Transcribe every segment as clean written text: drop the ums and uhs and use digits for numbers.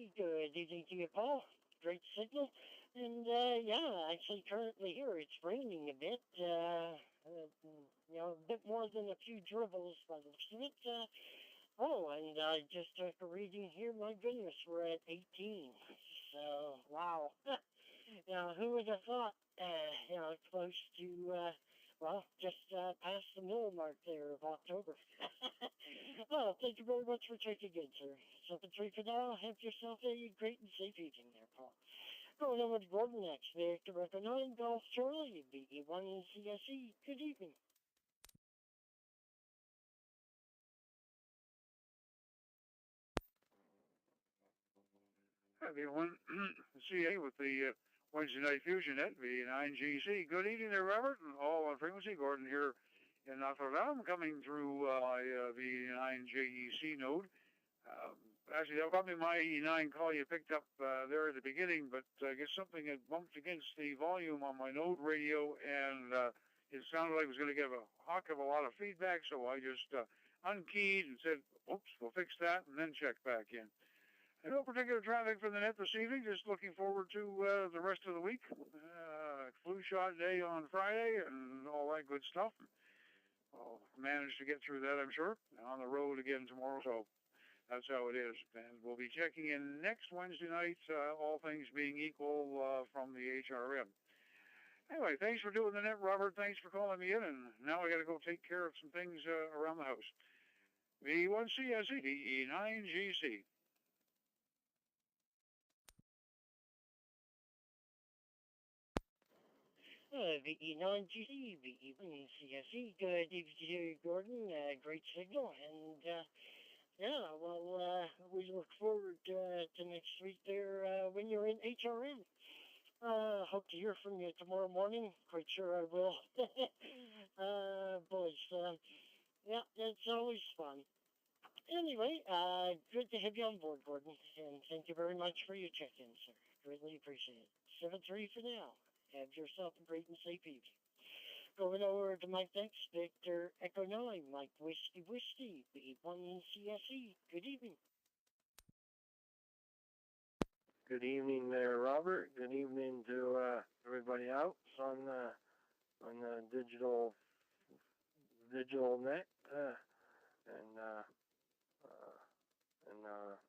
CSE, good evening to you, Paul. Great signal. And, yeah, actually currently here it's raining a bit. A bit more than a few dribbles by the looks of it. And I just took a reading here. My goodness, we're at 18. So, wow. Who would have thought, close to, just past the middle mark there of October. Well, thank you very much for checking in, sir. 7-3 for now. Have yourself a great and safe evening there, Paul. Going over to Gordon next. Victor Echo 9, Golf Charlie, BE1 CSE. Good evening. Everyone, CA with the Wednesday Night Fusion Net, V9GC. Good evening there, Robert, and all on frequency. Gordon here in Notre Dame, coming through my V9JEC node. Actually, that was probably my E9 call you picked up there at the beginning, but I guess something had bumped against the volume on my node radio, and it sounded like it was going to give a heck of a lot of feedback, so I just unkeyed and said, oops, we'll fix that, and then check back in. No particular traffic for the net this evening. Just looking forward to the rest of the week. Flu shot day on Friday and all that good stuff. I'll manage to get through that, I'm sure. On the road again tomorrow, so that's how it is. And we'll be checking in next Wednesday night, all things being equal, from the HRM. Anyway, thanks for doing the net, Robert. Thanks for calling me in. And now I got to go take care of some things around the house. V1CSE, E9GC. VE9GC, VE1 CSE, good evening to you, Gordon. Great signal. And, we look forward to next week there when you're in HRM. Hope to hear from you tomorrow morning. Quite sure I will. Boys, it's always fun. Anyway, good to have you on board, Gordon. And thank you very much for your check-in, sir. Greatly appreciate it. 7-3 for now. Have yourself a great and safe evening. Going over to Mike next, Victor Echo 9, Mike Whiskey, B1 CSE. Good evening. Good evening there, Robert. Good evening to everybody else on the digital net, and I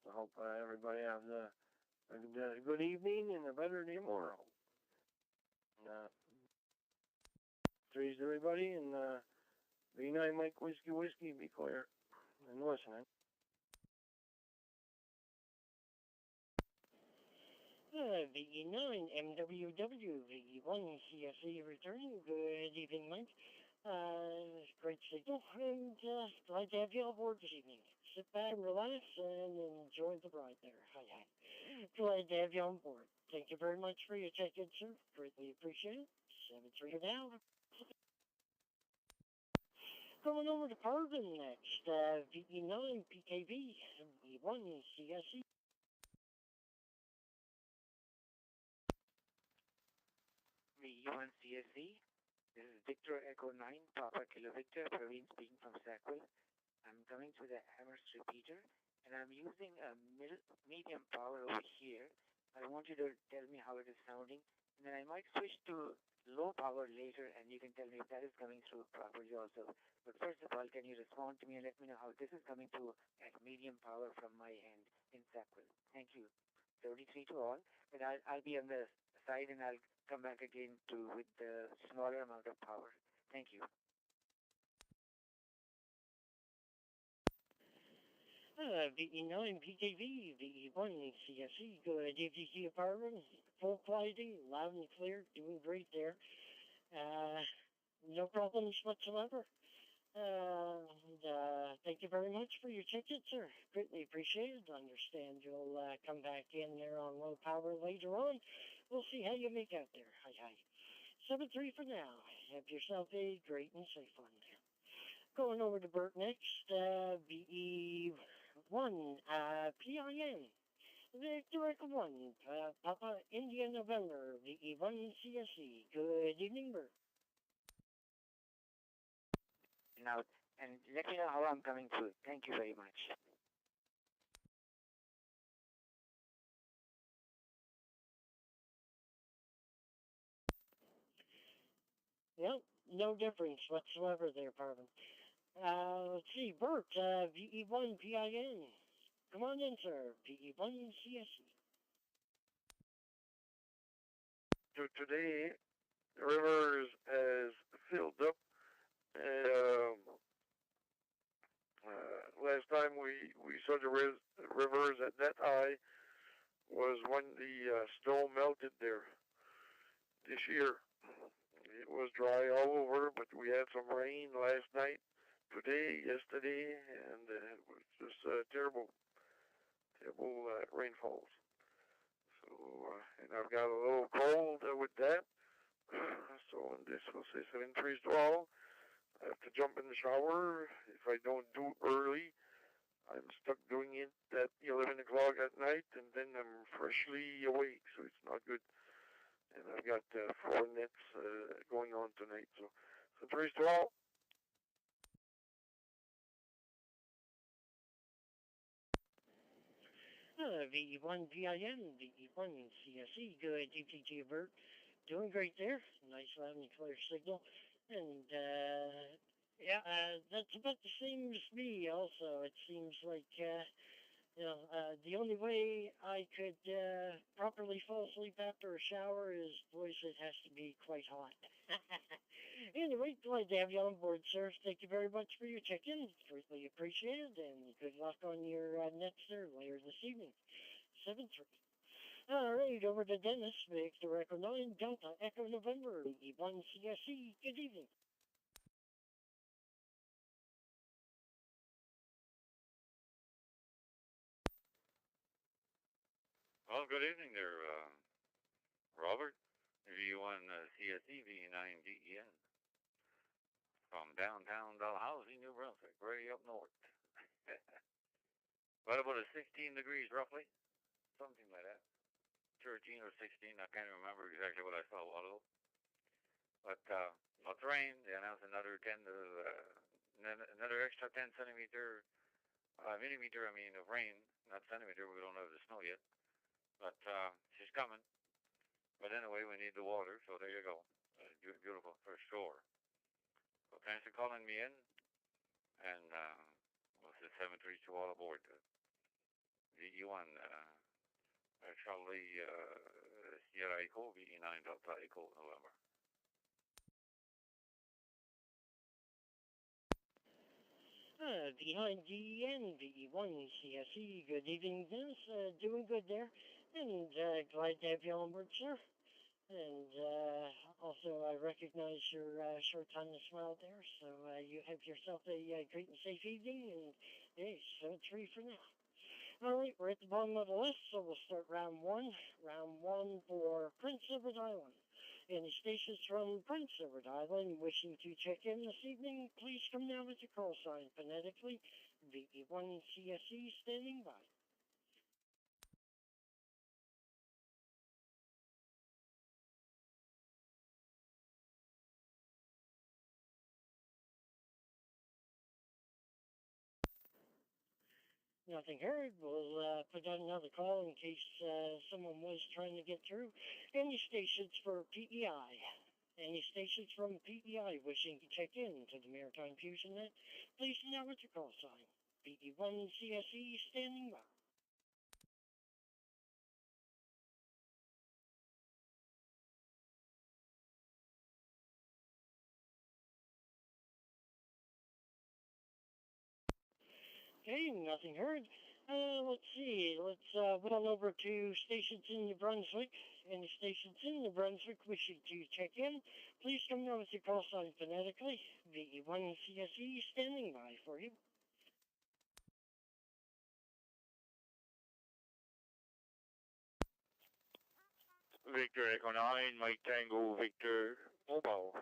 hope everybody has a good evening and a better day tomorrow. And, threes to everybody, and V9 Mike Whiskey, be clear and listening. VE9 MWW, VE1 CSE returning. Good evening, Mike. Great signal, and glad to have you on board this evening. Sit back and relax and enjoy the ride there. Hi. Glad to have you on board. Thank you very much for your check-in, sir. Greatly appreciate it. 7-3 now. Going over to Carbon next. VE9 PKV, VE1 CSE. VE1 CSE. This is Victor Echo 9, Papa Kilo Victor, Praveen speaking from Sackwell. I'm coming through the Amherst repeater, and I'm using a medium power over here. I want you to tell me how it is sounding, and then I might switch to low power later, and you can tell me if that is coming through properly also. But first of all, can you respond to me and let me know how this is coming through at medium power from my end in Sackwell? Thank you. 33 to all, but I'll be on the side, and I'll come back again with the smaller amount of power. Thank you. VE9 PKV, VE1 CSE, good EVC apartment, full quality, loud and clear, doing great there. No problems whatsoever. Thank you very much for your ticket, sir. Greatly appreciated. Understand you'll come back in there on low power later on. We'll see how you make out there. Hi. 7-3 for now. Have yourself a great and safe one there. Going over to Bert next. VE1 PIN. Victor Echo 1 Papa India November. VE1 CSE. Good evening, Bert. Now, and let me know how I'm coming through. Thank you very much. Yep, no difference whatsoever there, Parvin. Let's see, Bert, VE1 PIN. Come on in, sir. VE1 CSE. Today, the river has filled up. And last time we saw the rivers at that high was when the snow melted there. This year, it was dry all over, but we had some rain last night, today, yesterday, and it was just terrible, terrible rainfalls. So, and I've got a little cold with that. So this will say 7 degrees 12. I have to jump in the shower. If I don't do it early, I'm stuck doing it at 11 o'clock at night, and then I'm freshly awake, so it's not good. And I've got 4 nets going on tonight. So 3 12. VE1 PIN, VE1 CSE. Good EPG Bert. Doing great there. Nice, loud, and clear signal. And, yeah, that's about the same as me also. It seems like, the only way I could properly fall asleep after a shower is, boys, it has to be quite hot. Anyway, glad to have you on board, sir. Thank you very much for your check-in. Greatly appreciated, and good luck on your nets there later this evening. 7-3. All right, over to Dennis, Victor Echo 9, Delta Echo November, E1 CSE. Good evening. Well, good evening there, Robert. V1 CSE V9 DEN from downtown Dalhousie, New Brunswick, way up north. Well, about a 16 degrees roughly, something like that. 13 or 16, I can't remember exactly what I saw a while ago. But lots of rain. They announced another 10 to another extra 10 centimeter millimeter. I mean, of rain, not centimeter. We don't have the snow yet, but she's coming. But anyway, we need the water, so there you go. Beautiful for sure. So thanks for calling me in, and we'll say 732 all aboard. VE1, Charlie Sierra Echo, VE9 Delta Echo, November. Behind DEN, VE1 CSE. Good evening, Dennis. Doing good there, and glad to have you on board, sir. And also, I recognize your short time to smile there, so you have yourself a great and safe evening, and hey, 7-3 for now. All right, we're at the bottom of the list, so we'll start round one. Round one for Prince Edward Island. Any stations from Prince Edward Island wishing to check in this evening, please come now with your call sign phonetically. VE1 CSE standing by. Nothing heard. We'll put on another call in case someone was trying to get through. Any stations for PEI? Any stations from PEI wishing to check in to the Maritime Fusion Net? Please now with your call sign. VE1 CSE standing by. Okay, nothing heard. Let's see. Let's put on over to stations in New Brunswick. Any stations in New Brunswick wishing to check in, please come down with your call sign phonetically. VE1 CSE standing by for you. Victor Echo 9, Mike Tango, Victor Mobile.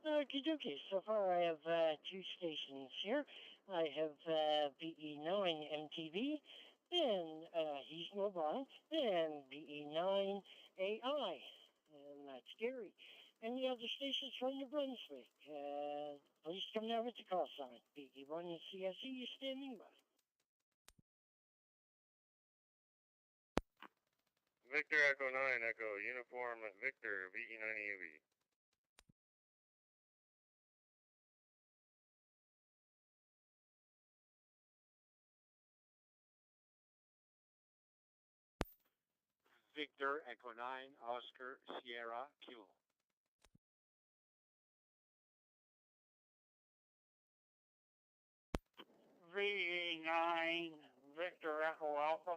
Okie dokie. So far I have two stations here. I have BE9 MTV, and he's mobile, and BE9 AI, and that's Gary. And the other stations from New Brunswick, please come now with the call sign. BE1 CSE is standing by. Victor Echo 9 Echo Uniform Victor VE9AV. Victor Echo 9 Oscar Sierra Kilo. VE9 Victor Echo Alpha.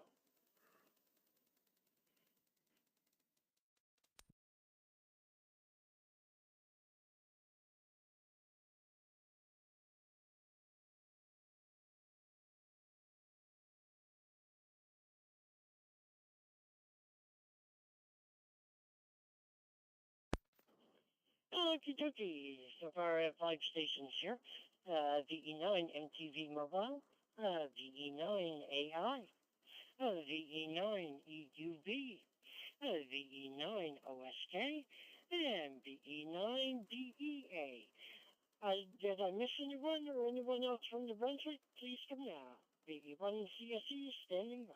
Okie dokie. So far, I have 5 stations here. VE9 MTV Mobile, VE9 AI, VE9 EUV, VE9 OSK, and VE9 DEA. Did I miss anyone or anyone else from New Brunswick? Please come now. VE1 CSE is standing by.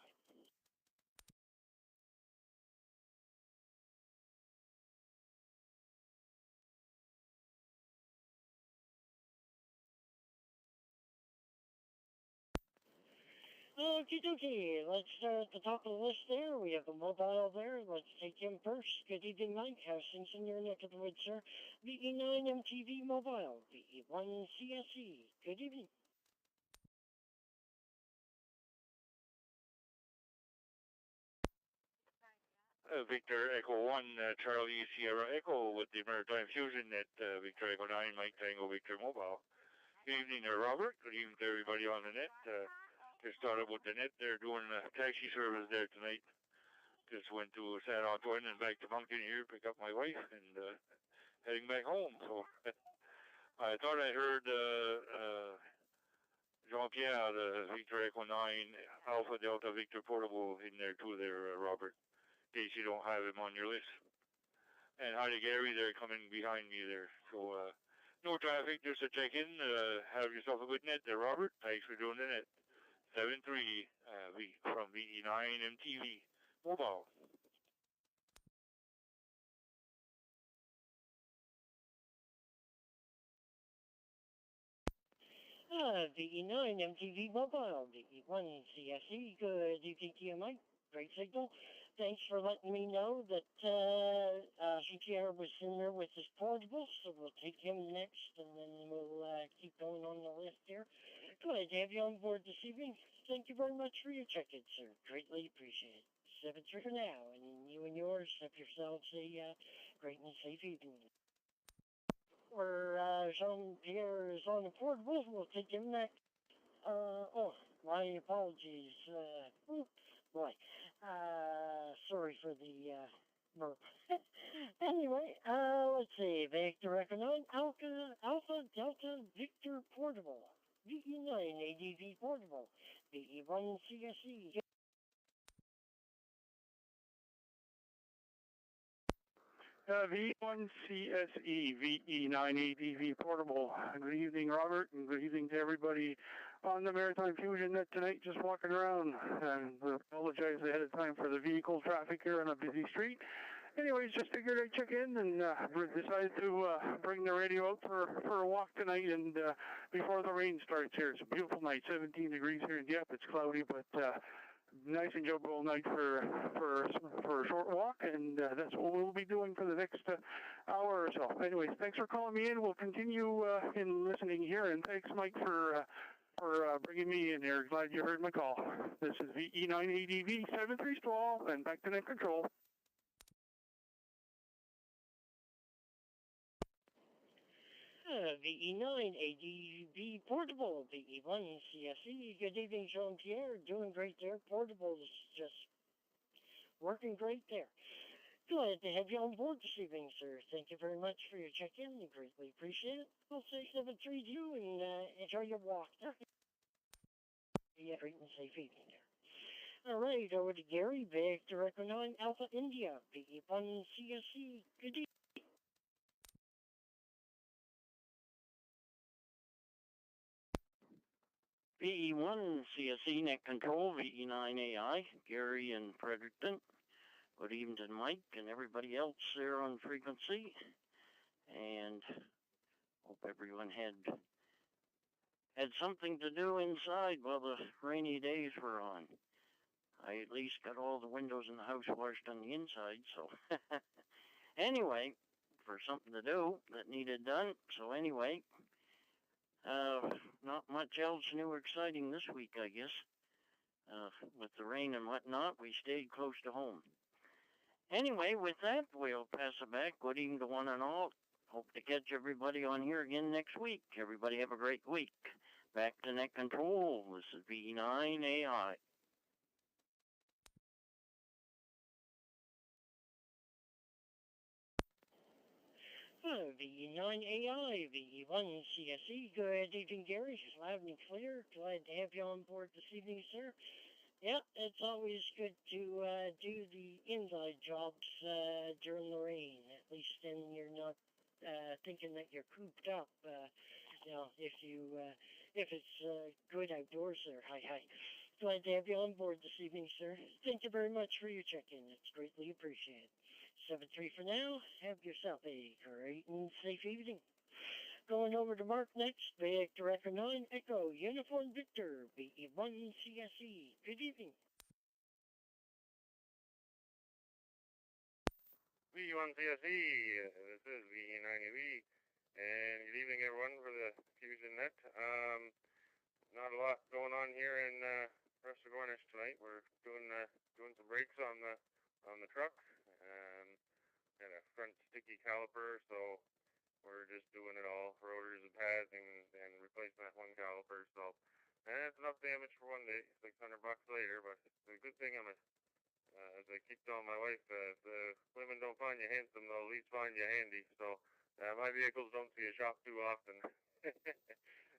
Okie dokie. Let's start at the top of the list there. We have a mobile there. Let's take him first. Good evening, Mike. How's things in your neck of the woods, sir? VE9 MTV Mobile. VE1 CSE. Good evening. Victor Echo 1 Charlie Sierra Echo with the Maritime Fusion Net Victor Echo 9 Mike Tango Victor Mobile. Good evening there, Robert. Good evening to everybody on the net. Just started with the net. They're doing a taxi service there tonight. Just went to San Antoine and back to Moncton here, pick up my wife, and heading back home. So I thought I heard Jean-Pierre, the Victor Echo 9 Alpha Delta Victor Portable in there too there, Robert, in case you don't have him on your list. And hi to Gary there coming behind me there. So no traffic, just a check-in. Have yourself a good net there, Robert. Thanks for doing the net. 7-3 from VE9 MTV Mobile. VE9 MTV Mobile, VE1 CSE. Good evening to you, Mike. Great signal. Thanks for letting me know that Jean-Pierre was in there with his portable, so we'll take him next, and then we'll keep going on the list here. Glad to have you on board this evening. Thank you very much for your check-in, sir. Greatly appreciate it. 7-3 for now, and you and yours have yourselves a great and safe evening. Where Jean-Pierre is on the portable, we'll take him next. My apologies. Boy. Sorry for the burp. Anyway, let's see. Victor Echo 9 Alpha Delta Victor Portable. VE9 ADV Portable. VE1 CSE. V1 CSE VE9 ADV Portable. Good evening, Robert, and good evening to everybody on the Maritime Fusion Net tonight, just walking around. And I apologize ahead of time for the vehicle traffic here on a busy street. Anyways, just figured I'd check in and decided to bring the radio out for a walk tonight and before the rain starts here. It's a beautiful night, 17 degrees here in Dieppe. It's cloudy, but nice enjoyable night for a short walk, and that's what we'll be doing for the next hour or so. Anyways, thanks for calling me in. We'll continue in listening here, and thanks, Mike, for bringing me in here. Glad you heard my call. This is VE9 ADV 73 stall, and back to net control. VE9 ADV Portable, VE1 CSE. Good evening, Jean-Pierre. Doing great there. Portable is just working great there. Glad to have you on board this evening, sir. Thank you very much for your check-in. I greatly appreciate it. I'll say 7-3 to you and enjoy your walk. Yeah, great and safe evening there. All right, over to Gary, Victor Echo 9 Alpha India, VE1 CSC. Good evening. VE1 CSE Net Control, VE9 AI, Gary and Fredericton. Good evening to Mike and everybody else there on frequency. And hope everyone had something to do inside while the rainy days were on. I at least got all the windows in the house washed on the inside, so anyway, for something to do that needed done. So anyway, not much else new or exciting this week, I guess. With the rain and whatnot, we stayed close to home. Anyway, with that, we'll pass it back. Good evening to one and all. Hope to catch everybody on here again next week. Everybody have a great week. Back to Net Control. This is V9 AI. VE9 AI, VE1 CSE. Good evening, Gary. Loud and clear. Glad to have you on board this evening, sir. Yeah, it's always good to do the inside jobs during the rain. At least then you're not thinking that you're cooped up. If it's good outdoors there. Hi. Glad to have you on board this evening, sir. Thank you very much for your check-in. It's greatly appreciated. 7-3 for now. Have yourself a great and safe evening. Going over to Mark next. Victor Echo 9 Echo Uniform Victor VE1 CSE. Good evening. V1 CSE, this is VE9EV, and good evening everyone for the Fusion Net. Not a lot going on here in Rest of Gornish tonight. We're doing some brakes on the truck. Got a front sticky caliper, so we're just doing it all, rotors and pads and replacing that one caliper. So, and it's enough damage for one day, $600 later. But the good thing as I keep telling my wife, the women don't find you handsome, they'll at least find you handy. So my vehicles don't see a shop too often.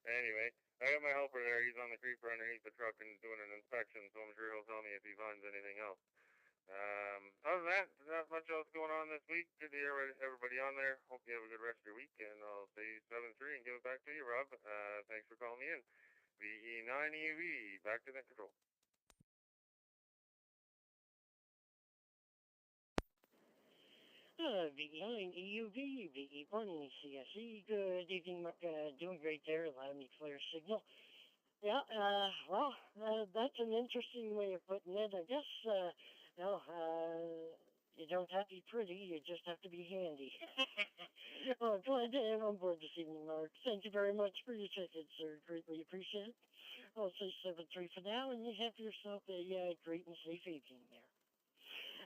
Anyway, I got my helper there. He's on the creeper underneath the truck and doing an inspection, so I'm sure he'll tell me if he finds anything else. Other than that, not much else going on this week. Good to hear everybody on there. Hope you have a good rest of your week, and I'll say 7-3 and give it back to you, Rob. Thanks for calling me in. VE9EV, back to Net Control. VE9 EUV, VE1 CSE. Good evening, Mark. Doing great there. Loud and clear signal. Yeah, that's an interesting way of putting it. I guess, you don't have to be pretty, you just have to be handy. Oh, glad to have on board this evening, Mark. Thank you very much for your ticket, sir. Greatly appreciate it. I'll say 7-3 for now, and you have yourself a great and safe evening there.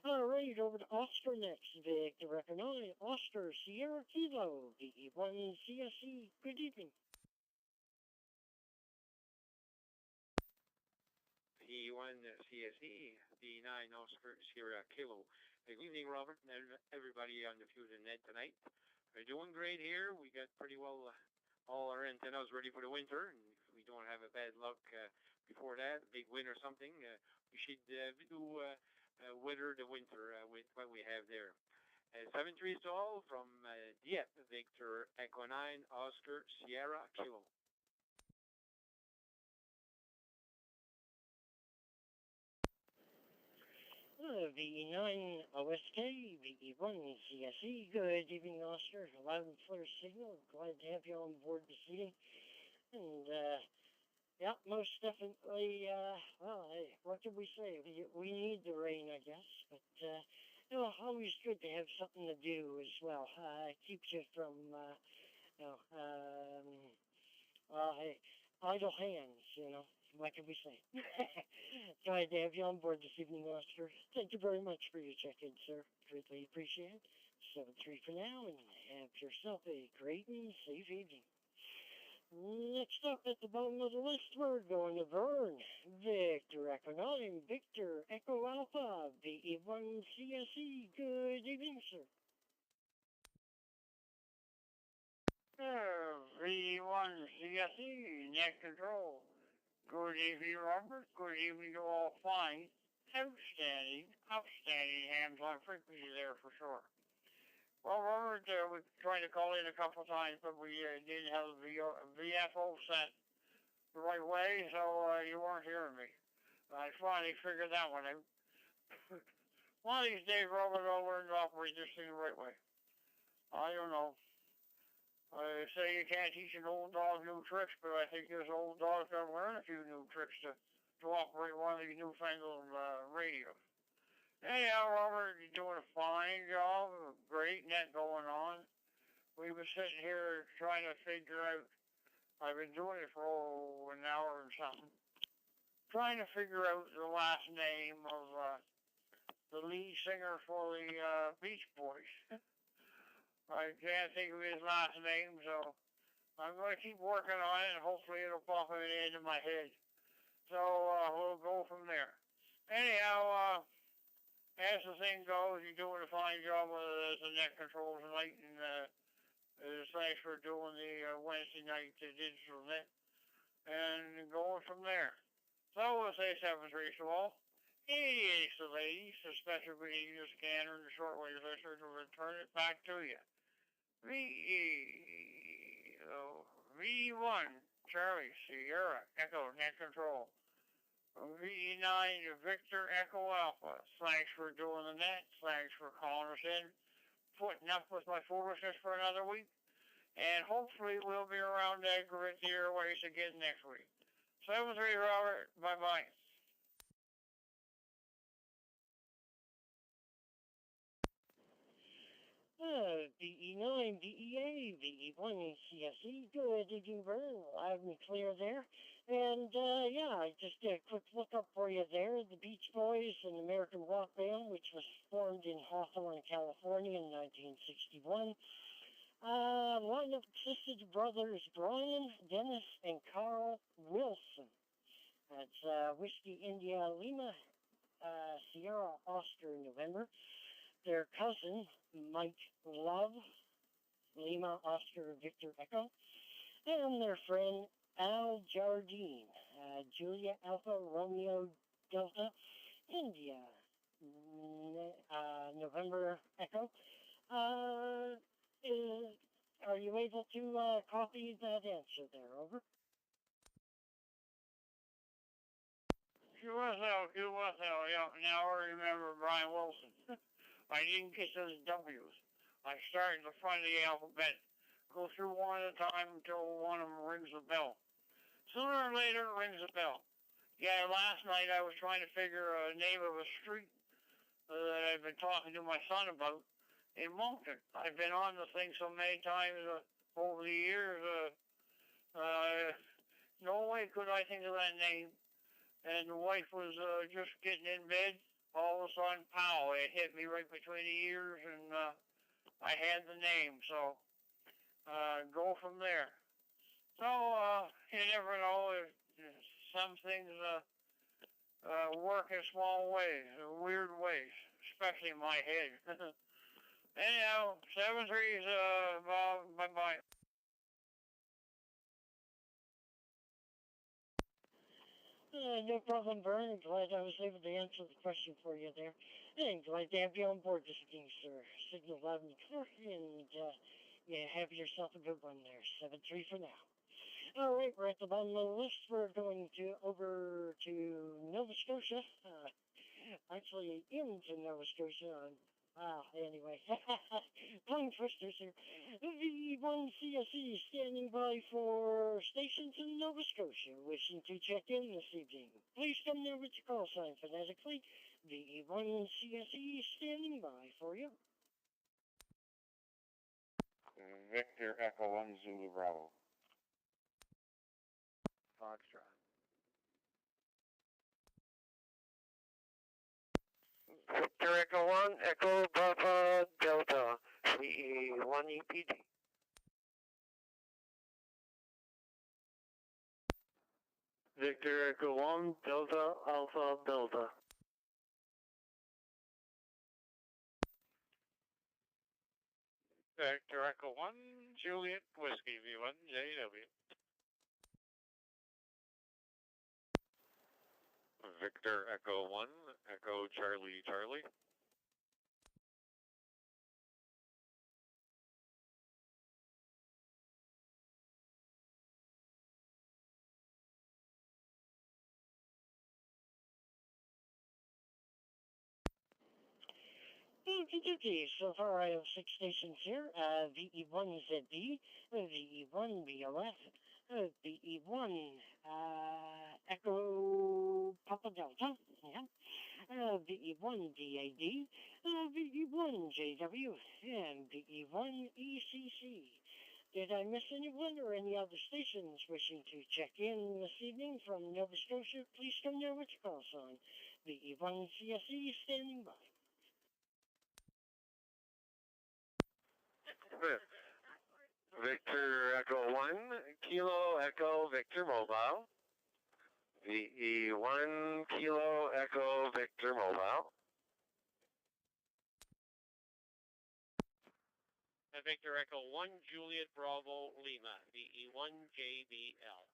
All right, over to Oscar next. Victor Echo 9, Oscar Sierra Kilo, VE1 CSE. Good evening. VE1 CSE, V9 Oscar Sierra Kilo. Good evening, Robert, and everybody on the Fusion Net tonight. We're doing great here. We got pretty well all our antennas ready for the winter, and if we don't have a bad luck before that, a big wind or something, we should weather the winter with what we have there. 7-3 to all from Dieppe, Victor Echo 9 Oscar Sierra Kilo. VE9 OSK, VE1 CSE. Good evening, Oscar. Loud and clear signal. Glad to have you on board this evening. And, yeah, most definitely, hey, what can we say? We need the rain, I guess. But, always good to have something to do as well. It keeps you from, hey, idle hands, What can we say? Glad to have you on board this evening, Oscar. Thank you very much for your check-in, sir. Greatly appreciate it. 7-3 for now, and have yourself a great and safe evening. Next up at the bottom of the list, we're going to Vern. Victor Echo 9, Victor Echo Alpha, VE1 CSE. Good evening, sir. V1 CSE, Net Control. Good evening, Robert. Good evening to all fine. Outstanding, outstanding hands-on frequency there for sure. Well, Robert, we tried to call in a couple times, but we didn't have the VFO set the right way, so you weren't hearing me. I finally figured that one out. One of these days, Robert, I'll learn to operate this thing the right way. I don't know. I say you can't teach an old dog new tricks, but I think this old dog's got to learn a few new tricks to operate one of these newfangled radios. Anyhow, Robert, you're doing a fine job. Great net going on. We were sitting here trying to figure out, I've been doing it for an hour or something, trying to figure out the last name of the lead singer for the Beach Boys. I can't think of his last name, so I'm going to keep working on it, and hopefully it'll pop into my head. So we'll go from there. Anyhow, as the thing goes, you're doing a fine job with the net control tonight, and thanks for doing the Wednesday night digital net, and going from there. So we'll say 7-3 to all. 88 to ladies, especially when you use the scanner and the shortwave listener to return it back to you. V1, Charlie, Sierra, Echo, net control. V9, Victor, Echo Alpha. Thanks for doing the net. Thanks for calling us in. Putting up with my foolishness for another week. And hopefully we'll be around to grit the airways again next week. 7-3, Robert. Bye-bye. DE9, DEA, DE1, CSE, good to do very loud and clear there. And, yeah, just a quick look up for you there. The Beach Boys, an American rock band, which was formed in Hawthorne, California in 1961. Lineup consisted of brothers Brian, Dennis, and Carl Wilson. That's Whiskey India Lima, Sierra Oscar November. Their cousin, Mike Love, Lima Oscar Victor Echo, and their friend Al Jardine, Julia Alpha Romeo Delta, India, November Echo. Are you able to copy that answer there? Over. QSL, yeah. Now I remember Brian Wilson. I didn't get those W's. I started in the front of the alphabet, go through one at a time until one of them rings a bell. Sooner or later, it rings a bell. Yeah, last night I was trying to figure a name of a street that I've been talking to my son about in Moncton. I've been on the thing so many times over the years, no way could I think of that name. And the wife was just getting in bed. All of a sudden, pow, it hit me right between the ears, and I had the name, so go from there. So, you never know, some things work in small ways, weird ways, especially in my head. Anyhow, 7-3's, bye-bye. No problem, Vern. Glad I was able to answer the question for you there. And glad to have you on board this evening, sir. Signal loud and clear, and yeah, have yourself a good one there. 7-3 for now. All right, we're at the bottom of the list. We're going over to Nova Scotia. Actually, into Nova Scotia. Anyway, tongue twisters here. V1 CSE standing by for stations in Nova Scotia, wishing to check in this evening. Please come there with your call sign phonetically. V1 CSE standing by for you. Victor Echo 1 Zulu Bravo. Foxtrot. Victor Echo 1, Echo Papa Delta, VE1 EPD. Victor Echo 1, Delta Alpha Delta. Victor Echo 1, Juliet Whiskey V1 JW. Victor Echo 1, Echo Charlie Charlie. Okay, so far I have 6 stations here. VE1ZB, VE1BOF, VE1 Echo Papa Delta, yeah. VE1DAD, VE1JW, and VE1ECC. Did I miss anyone or any other stations wishing to check in this evening from Nova Scotia? Please come know what your call sign. VE1CSE standing by. Victor Echo 1, Kilo Echo Victor Mobile. VE1 Kilo Echo Victor Mobile. Victor Echo 1, Juliet Bravo Lima, VE1 JBL.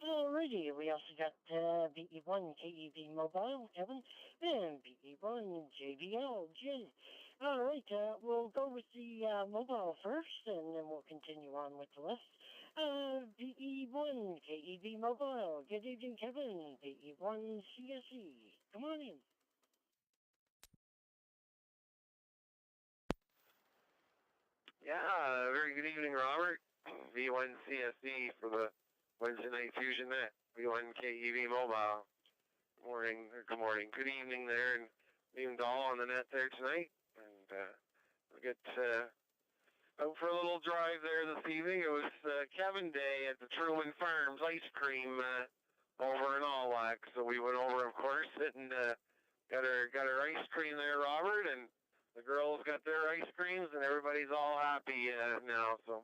Alrighty, we also got VE1 KEV Mobile, Kevin, and VE1 JBL, Jim. Alright, we'll go with the mobile first, and then we'll continue on with the list. VE1 KEV Mobile, good evening, Kevin. VE1 CSE, come on in. Yeah, very good evening, Robert. V1 CSE for the Wednesday Night Fusion Net. V1 KEV Mobile. Good morning, good evening there, and even Doll on the net there tonight. And we'll get out for a little drive there this evening. It was Kevin Day at the Truman Farms ice cream over in Allwack. So we went over, of course, and got our ice cream there, Robert, and the girls got their ice creams, and everybody's all happy now. So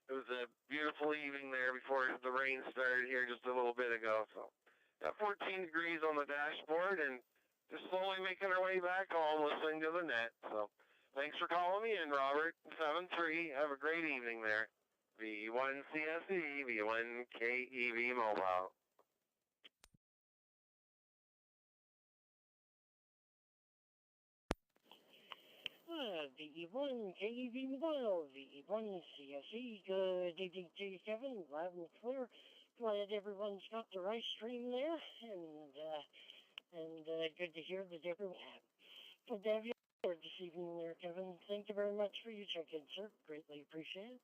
it was a beautiful evening there before the rain started here just a little bit ago. So got 14 degrees on the dashboard, and just slowly making our way back home, listening to the net. So thanks for calling me in, Robert. 7-3. Have a great evening there. V1 CSE, V1 KEV Mobile. VE1 KEV Mobile, VE1 CSE, good evening to you, Kevin, loud and clear. Glad everyone's got their ice cream there, and good to hear that everyone good to have you here this evening there, Kevin. Thank you very much for your check-in, sir. Greatly appreciate it.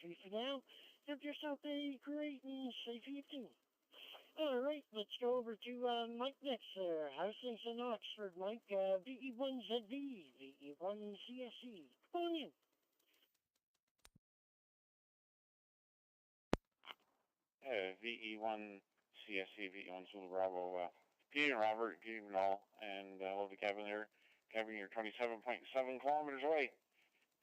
7-3 for now. Have yourself a great and safe evening. All right, let's go over to Mike next there. How's things in Oxford, Mike? VE1ZV, VE1CSE. Come on in. VE1 CSE, VE1 Zulu Bravo. Good evening, Robert. Good evening, all. And love to Kevin there. Kevin, you're 27.7 kilometers away.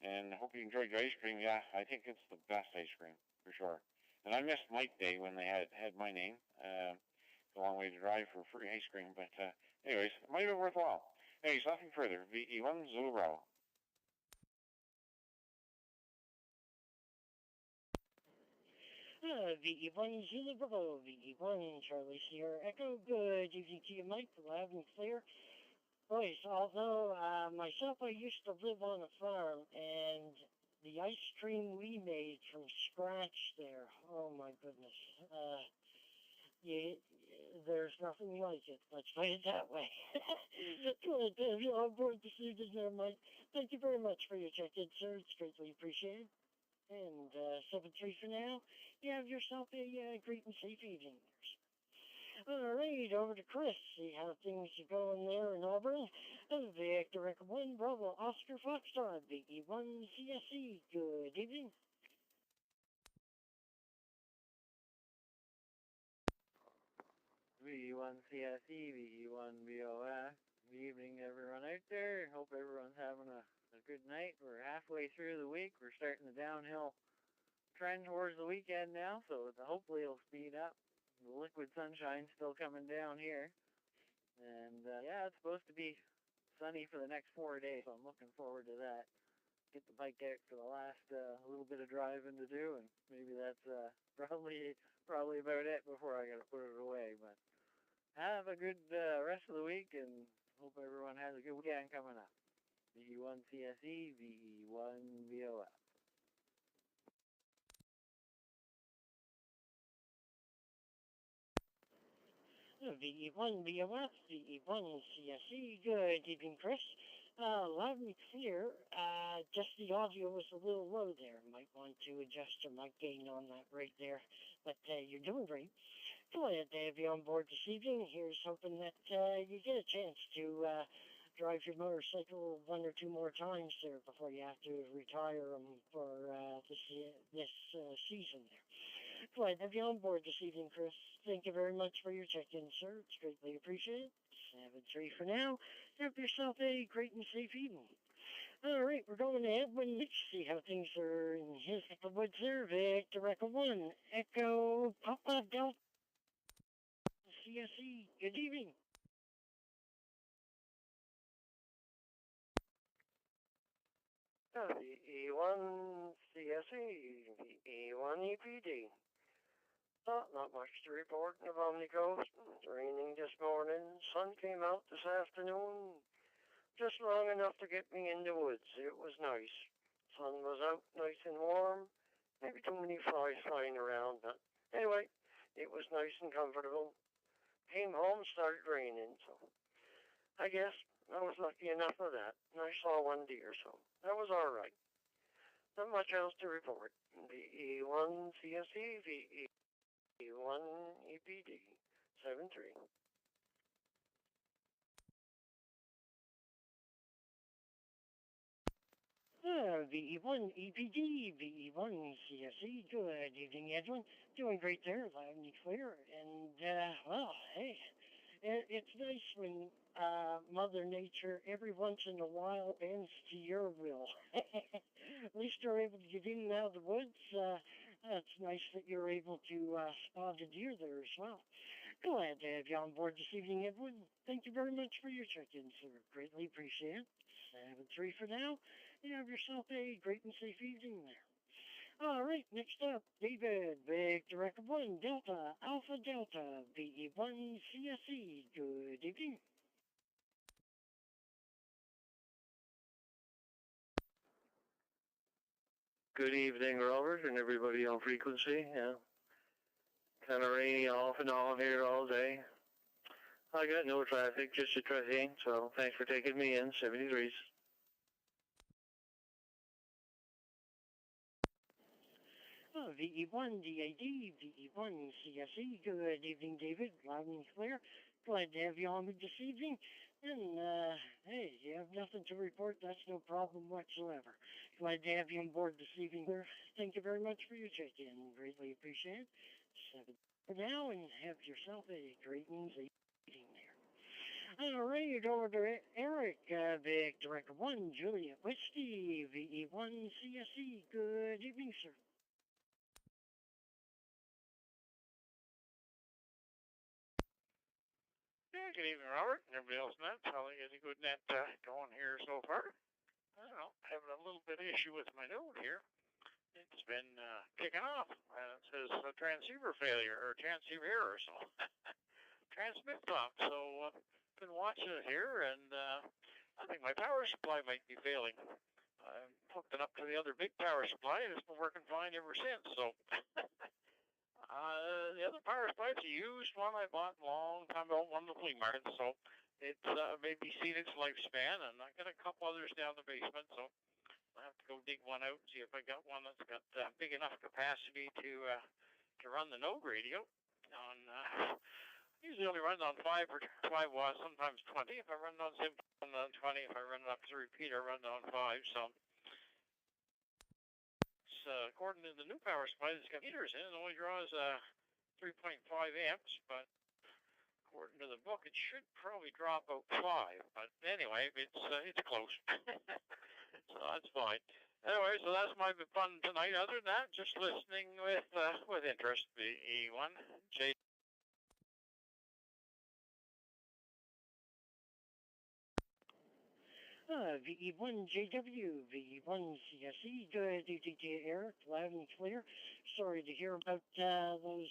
And I hope you enjoyed your ice cream. Yeah, I think it's the best ice cream, for sure. And I missed Mike Day when they had my name. It's a long way to drive for free ice cream. But anyways, it might have been worthwhile. Anyways, nothing further. VE1 Zulu Bravo. VE1 Zulu Bravo, VE1 Charlie Sierra Echo. Good evening to you, Mike. Loud and clear. Boys, although myself, I used to live on a farm, and the ice cream we made from scratch there, oh my goodness. There's nothing like it. Let's put it that way. Good to have you on board this evening there, Mike. Thank you very much for your check-in, sir. It's greatly appreciated. And 7-3 for now. You have yourself a great and safe evening. All right, over to Chris. See how things are going there in Auburn. Victor Echo 1, Bravo, Oscar Foxtrot, VE1 CSE. Good evening. VE1 CSE, VE1 BOF. Good evening, everyone out there. Hope everyone's having a good night. We're halfway through the week. We're starting the downhill trend towards the weekend now, so hopefully it'll speed up. The liquid sunshine's still coming down here. And yeah, it's supposed to be sunny for the next 4 days, so I'm looking forward to that. Get the bike out for the last little bit of driving to do, and maybe that's probably about it before I gotta put it away. But have a good rest of the week, and hope everyone has a good weekend coming up. VE1 CSE, VE1 VOF. VE1 VOF, VE1 CSE. Good evening, Chris. Loud and clear. Just the audio was a little low there. Might want to adjust your mic gain on that right there. But you're doing great. Glad to have you on board this evening. Here's hoping that you get a chance to drive your motorcycle one or two more times there before you have to retire them for this season there. Glad to have you on board this evening, Chris. Thank you very much for your check-in, sir. It's greatly appreciated. 7-3 for now. Have yourself a great and safe evening. All right, we're going to Edwin. Let's see how things are in his neck of the woods there. Victor Echo 1, Echo Papa Delta CSE. Good evening. VE1 CSE, VE1 EPD. Not much to report in the Omni Coast. It's raining this morning. Sun came out this afternoon, just long enough to get me in the woods. It was nice. Sun was out nice and warm. Maybe too many flies flying around, but anyway, it was nice and comfortable. Came home, started raining, so I guess I was lucky enough for that. And I saw one deer, so that was all right. Not much else to report. VE1 CSE, VE1 EPD, 7-3. VE1 EPD, VE1 CSE. Good evening, Edwin. Doing great there, loud and clear. And, well, hey, it's nice when Mother Nature every once in a while bends to your will. At least you're able to get in and out of the woods. It's nice that you're able to spot a deer there as well. Glad to have you on board this evening, Edwin. Thank you very much for your check-in, sir. Greatly appreciate it. 7-3 for now. You have yourself a great and safe evening there. All right, next up, David, Victor Echo 1, Delta, Alpha Delta, VE1 CSE. Good evening. Good evening, Robert, and everybody on frequency. Yeah, kind of rainy off and on here all day. I got no traffic, just a traffic, so thanks for taking me in, 73s. VE1 DAD, VE1 CSE. Good evening, David. Loud and clear. Glad to have you on this evening. And, hey, you have nothing to report. That's no problem whatsoever. Glad to have you on board this evening, sir. Thank you very much for your check-in. Greatly appreciate it. 7 for now, and have yourself a great and safe evening there. All right, over to Eric, Victor Echo 1, Juliet Whiskey, VE1 CSE. Good evening, sir. Yeah, good evening, Robert, and everybody else in that. Probably getting a good net going here so far. I don't know, having a little bit of issue with my node here. It's been kicking off, and it says transceiver failure, or transceiver error, so transmit pump. So been watching it here, and I think my power supply might be failing. I'm hooked it up to the other big power supply, and it's been working fine ever since, so... the other power supply is a used one I bought a long time ago, one of the flea markets, so it's maybe seen its lifespan, and I got a couple others down the basement, so I'll have to go dig one out and see if I got one that's got big enough capacity to run the node radio. On usually only run on 5 or 5 watts, sometimes 20. If I run it on simple, I run it on 20. If I run it up to repeater, I run it on 5. So according to the new power supply that's got meters in, it only draws 3.5 amps, but according to the book, it should probably drop out 5. But anyway, it's close, so that's fine. Anyway, so that's my fun tonight. Other than that, just listening with interest. The E1 J. VE1JW, VE1CSE, good evening to you, Eric, loud and clear. Sorry to hear about those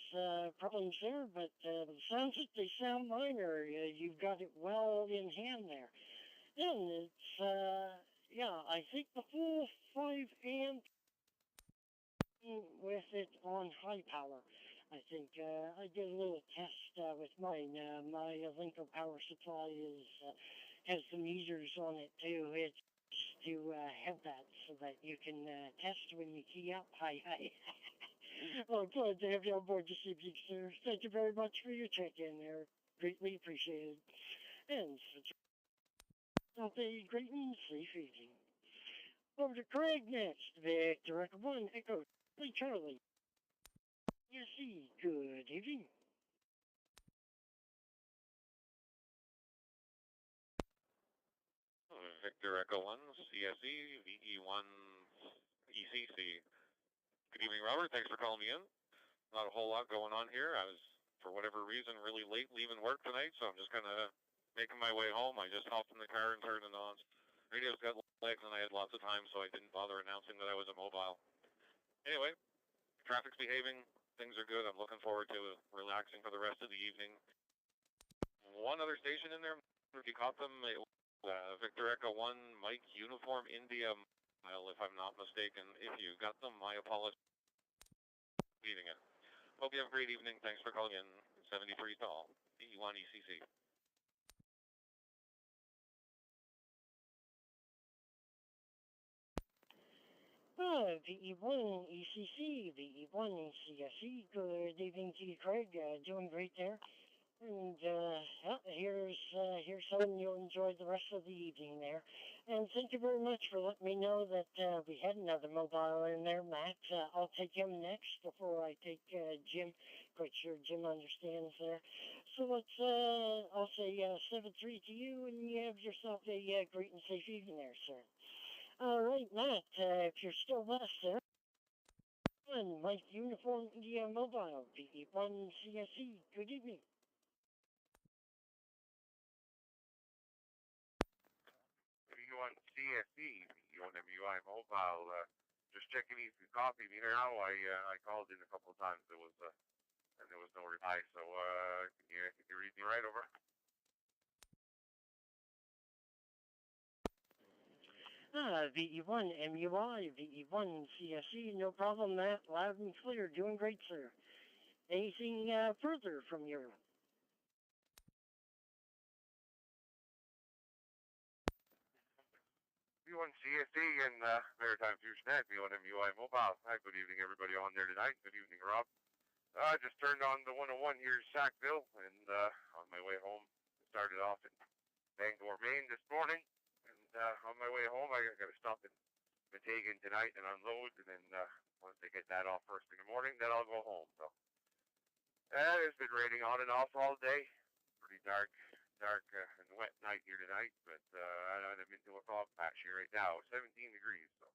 problems there, but it sounds like they sound minor. You've got it well in hand there. And it's, yeah, I think the full 5 amp with it on high power. I think I did a little test with mine. My Linko power supply has some meters on it too. It's to have that so that you can test when you key up. Hi. Oh, glad to have you on board this evening, sir. Thank you very much for your check-in there. Greatly appreciated. And have a great and safe evening. Over to Craig next. Victor Echo 1, Echo Charlie. Yes, good evening. Victor Echo 1, CSE, VE1, ECC. Good evening, Robert. Thanks for calling me in. Not a whole lot going on here. I was, for whatever reason, really late leaving work tonight, so I'm just kind of making my way home. I just hopped in the car and turned it on. Radio's got legs, and I had lots of time, so I didn't bother announcing that I was immobile. Anyway, traffic's behaving. Things are good. I'm looking forward to relaxing for the rest of the evening. One other station in there, if you caught them, it was Victor Echo 1, Mike Uniform India Mile, if I'm not mistaken. If you got them, my apologies. Leaving it. Hope you have a great evening. Thanks for calling in. 73 tall, E1 ECC. VE1 ECC, VE1 CSE, good evening to you, Craig. Doing great there. And here's something you'll enjoy the rest of the evening there. And thank you very much for letting me know that we had another mobile in there, Matt. I'll take him next before I take Jim. Quite sure Jim understands there. So let's, I'll say 7-3 to you, and you have yourself a great and safe evening there, sir. All right, Matt, if you're still with us there. Mike Uniform India Mobile, VE1 CSE, good evening. VE1 CSE, VE1 MUI Mobile, just checking if you copied me now. I called in a couple of times. There was no reply. So can you read me right over? VE1 MUI, VE1 CSE, no problem, Matt. Loud and clear, doing great, sir. Anything further from your... VE1 CSE and Maritime Fusion Net, VE1 MUI Mobile. Hi, good evening, everybody on there tonight. Good evening, Rob. I just turned on the 101 here in Sackville, and on my way home, started off in Bangor, Maine this morning. On my way home, I got to stop in Matagan tonight and unload, and then once I get that off first thing in the morning, then I'll go home. So it's been raining on and off all day. Pretty dark and wet night here tonight, but I'm into a fog patch here right now, 17 degrees. So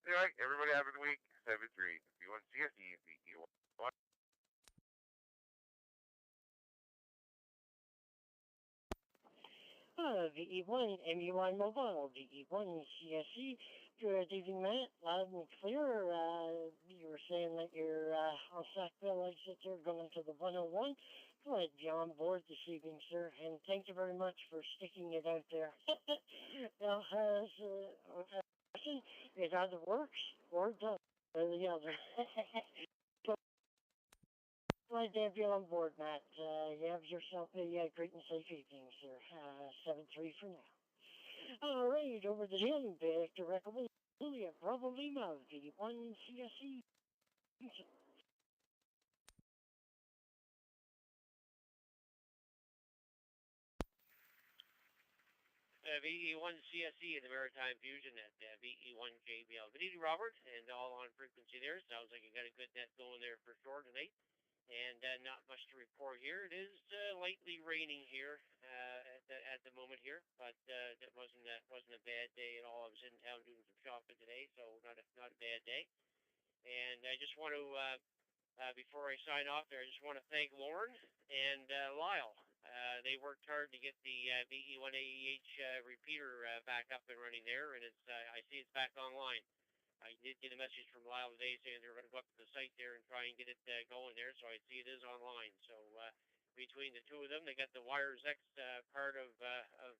anyway, everybody have a good week. 7-3. VE1 CSE, VE1. VE1 MUI Mobile, VE1 CSE. Good evening, Matt. Loud and clear. You were saying that you're on Sackville exit here going to the 101. Glad to be on board this evening, sir, and thank you very much for sticking it out there. Now, it either works or it doesn't, or the other. Glad to have you on board, Matt. You have yourself a great and safe evening, sir. 7-3 for now. All right, over to him, Victor Echo Julia, Bravo Lima, VE1 CSE. VE1 CSE in the Maritime Fusion Net, VE1 JBL. Good evening, Robert, and all on frequency there. Sounds like you got a good net going there for sure tonight. And not much to report here. It is lightly raining here at the moment here, but that wasn't a bad day at all. I was in town doing some shopping today, so not a bad day. And I just want to before I sign off there, I just want to thank Lauren and Lyle They worked hard to get the VE1AEH repeater back up and running there, and I see it's back online. I did get a message from Lyle today saying they're going to go up to the site there and try and get it going there, so I see it is online. So between the two of them, they got the Wires X part of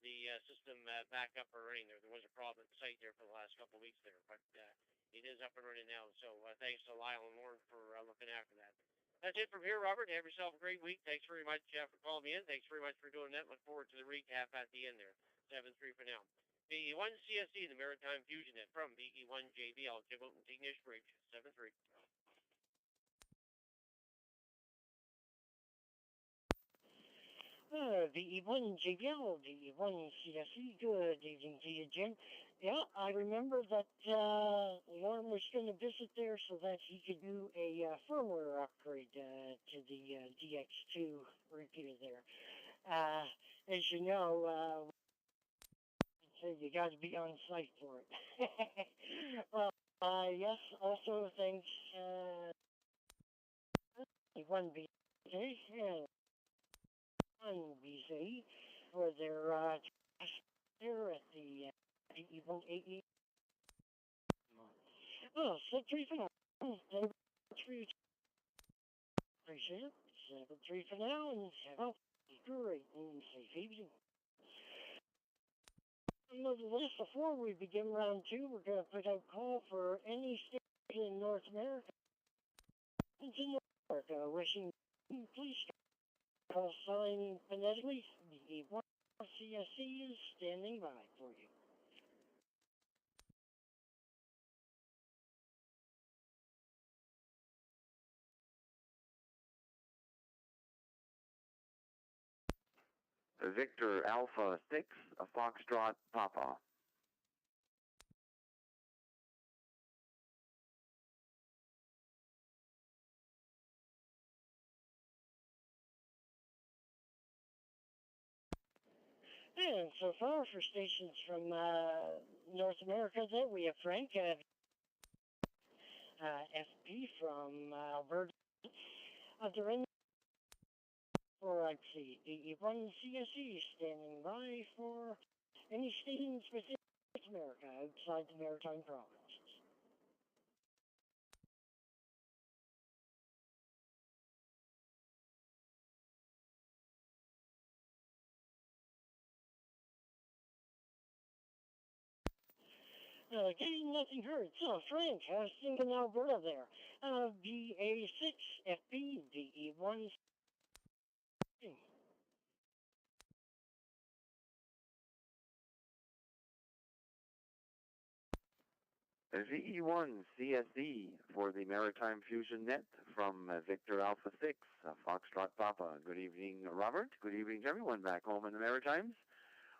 the system back up and running there. There was a problem at the site there for the last couple of weeks there, but it is up and running now. So thanks to Lyle and Lauren for looking after that. That's it from here, Robert. Have yourself a great week. Thanks very much for calling me in. Thanks very much for doing that. Look forward to the recap at the end there. 7-3 for now. VE1 CSE, the Maritime Fusion Net from VE1 JBL, Giblet and Tignish Bridge. 7-3. VE1 JBL, VE1 CSE, good evening to you, Jim. Yeah, I remember that Lauren was going to visit there so that he could do a firmware upgrade to the DX2 repeater there. As you know, you got to be on site for it. Well, yes, also thanks one BC and one BC for their there at the even 8. Oh, 6-3 for now. 7-3 appreciate it. 7-3 for now, and have a great and safe evening. Nonetheless, before we begin round 2, we're going to put out a call for any state in North America. It's in North America, wishing please call sign phonetically. The CSE is standing by for you. Victor Alpha 6, Foxtrot Papa. And so far for stations from North America, there we have Frank, FP from Alberta. They're in for, I'd see, the one CSE standing by for any stations within North America outside the Maritime provinces. Again, nothing heard. So, Frank, how's things in Alberta there? VA6, FP, VE1. VE1 CSE for the Maritime Fusion Net from Victor Alpha 6, Foxtrot Papa. Good evening, Robert. Good evening to everyone back home in the Maritimes.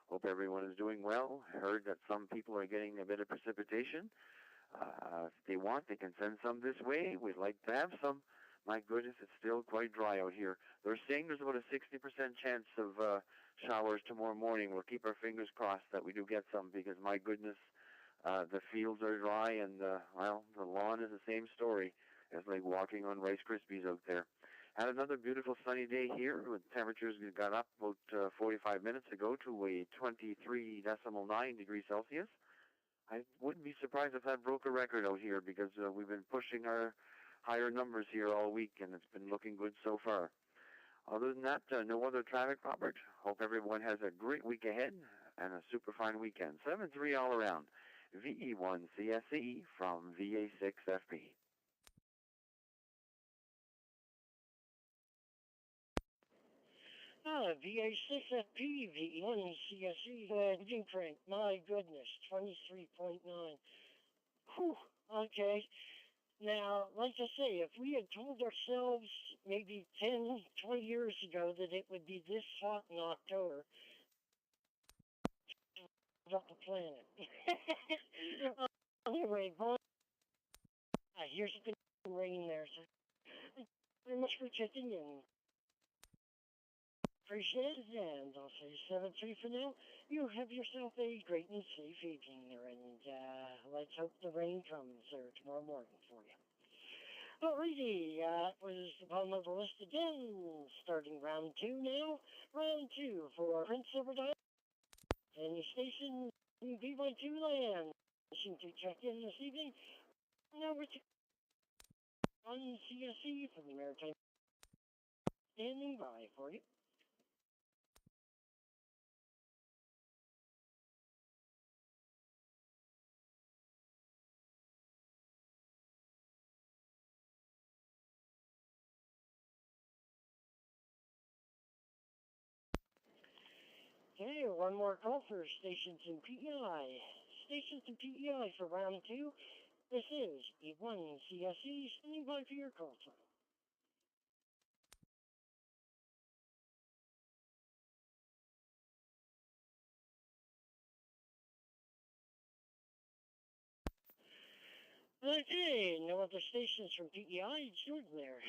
Hope everyone is doing well. I heard that some people are getting a bit of precipitation. If they want, they can send some this way. We'd like to have some. My goodness, it's still quite dry out here. They're saying there's about a 60% chance of showers tomorrow morning. We'll keep our fingers crossed that we do get some because, my goodness, the fields are dry and, well, the lawn is the same story. It's like walking on Rice Krispies out there. Had another beautiful sunny day here with temperatures got up about 45 minutes ago to a 23.9 degrees Celsius. I wouldn't be surprised if that broke a record out here because we've been pushing our higher numbers here all week and it's been looking good so far. Other than that, no other traffic, Robert. Hope everyone has a great week ahead and a super fine weekend. 7-3 all around. VE1 CSE from VA6 FP. VA6 FP, VE1 CSE, engine crank, my goodness, 23.9. Whew, okay. Now, like I say, if we had told ourselves maybe 10, 20 years ago that it would be this hot in October, up the planet. Anyway, boy, here's the rain there, so thank you very much for checking in. Appreciate it, and I'll say 7-3 for now. You have yourself a great and safe evening there, and let's hope the rain comes there tomorrow morning for you. Alrighty, that was the bottom of the list again. Starting round 2 now. Round 2 for Prince Overdrive. And your station B12 land. Station to check in this evening. Now we're on CSE from the Maritime. Standing by for you. Okay, one more call for stations in PEI. Stations in PEI for round 2. This is E1 CSE, standing by for your call time. Okay, no other stations from PEI, it's Jordan there.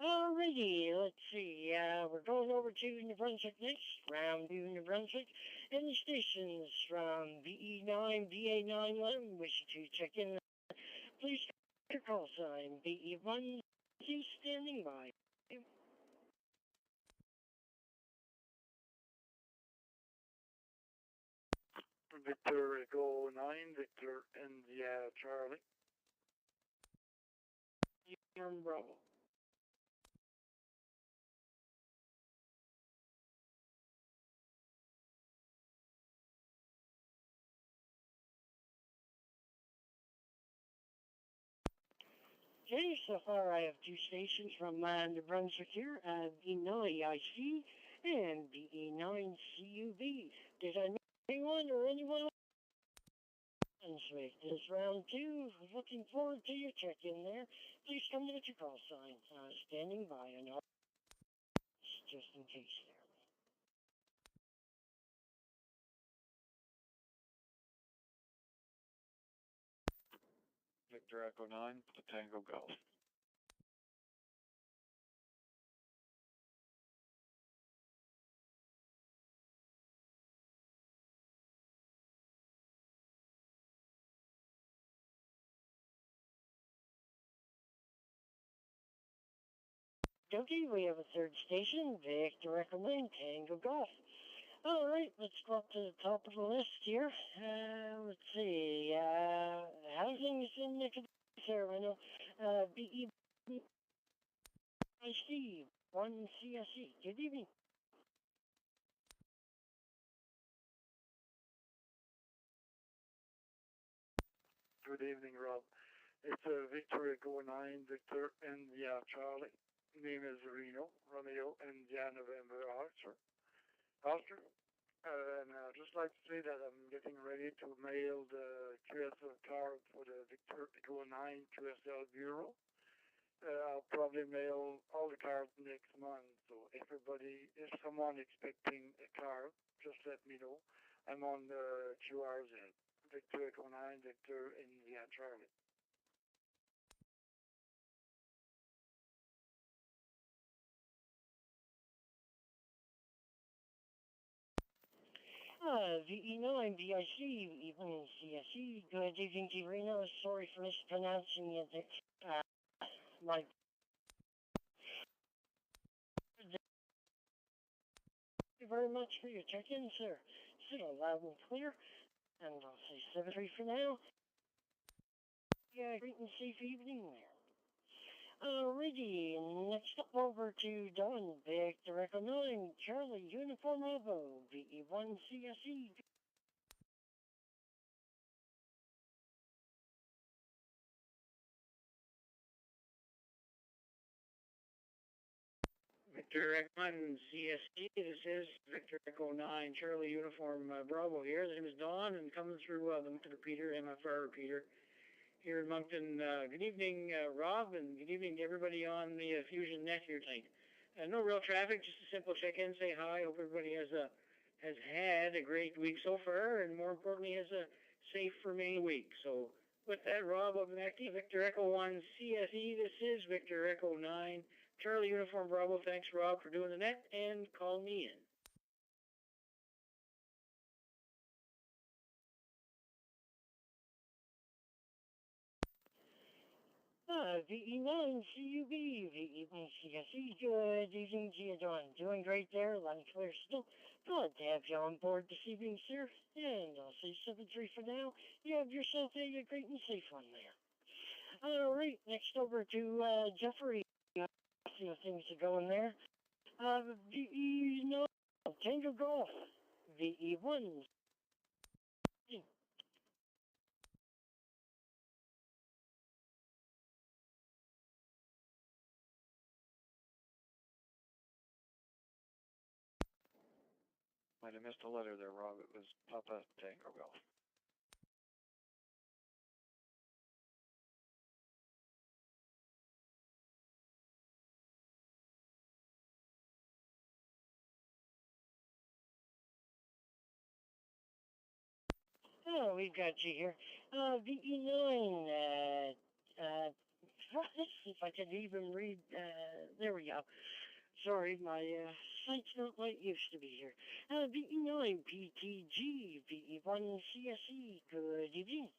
Alrighty, let's see, we're going over to New Brunswick next, round 2 New Brunswick, and the stations from BE9, BA9 11, wish you to check in. Please your call sign, BE1, standing by. Victor Echo 9, Victor India Charlie. Bravo. Okay, so far I have 2 stations from New Brunswick here, B9IC and BE9CUB. Did I miss anyone or anyone else? Brunswick, this round 2, looking forward to your check-in there. Please come to your call sign, standing by and all, just in case there. Victor Echo 9 to Tango Golf. Okay, we have a 3rd station, Victor Echo 9, Tango Golf. Alright, let's go up to the top of the list here. Let's see, housing is in the area, BE, IC, 1 CSE. Good evening. Good evening, Rob. It's Victor Echo 9, Victor India Charlie. Name is Reno, Romeo, India, November, Archer. And I'd just like to say that I'm getting ready to mail the QSL card for the Victor Echo 9 QSL Bureau. I'll probably mail all the cards next month. So if someone expecting a card, just let me know. I'm on the QRZ. Victor Echo 9, Victor India Charlie. VE9, VIC, even CSE. Good evening to Reno. Sorry for mispronouncing it. My Thank you very much for your check-in, sir. Sit loud and clear. And I'll say 7-3 for now. Yeah, great and safe evening there. Alrighty, next up over to Don, Victor Echo 9, Charlie, Uniform Bravo, VE1 CSE. Victor Echo 1 CSE, this is Victor Echo 9, Charlie Uniform Bravo here. The name is Don, and coming through the Moncton repeater, MFR repeater here in Moncton. Good evening, Rob, and good evening to everybody on the Fusion Net here tonight. No real traffic, just a simple check-in, say hi. Hope everybody has had a great week so far, and more importantly, has a safe remaining week. So with that, Rob, up next to Victor Echo 1 CSE. This is Victor Echo 9, Charlie Uniform Bravo. Thanks, Rob, for doing the net and calling me in. VE9 CUB, VE1 CSE, good evening to you, Dawn. Doing great there, loud and clear still. Glad to have you on board this evening, sir. And I'll say 7-3 for now. You have yourself a great and safe one there. Alright, next over to Jeffrey. See how things are going there. VE9, Tango Golf, VE1. Might have missed a letter there, Rob. It was Papa Tango Golf. Oh, we've got you here. VE9, let's see if I can even read, there we go. Sorry, my site's not like it used to be here. VE9 PTG, VE1 CSE, good evening.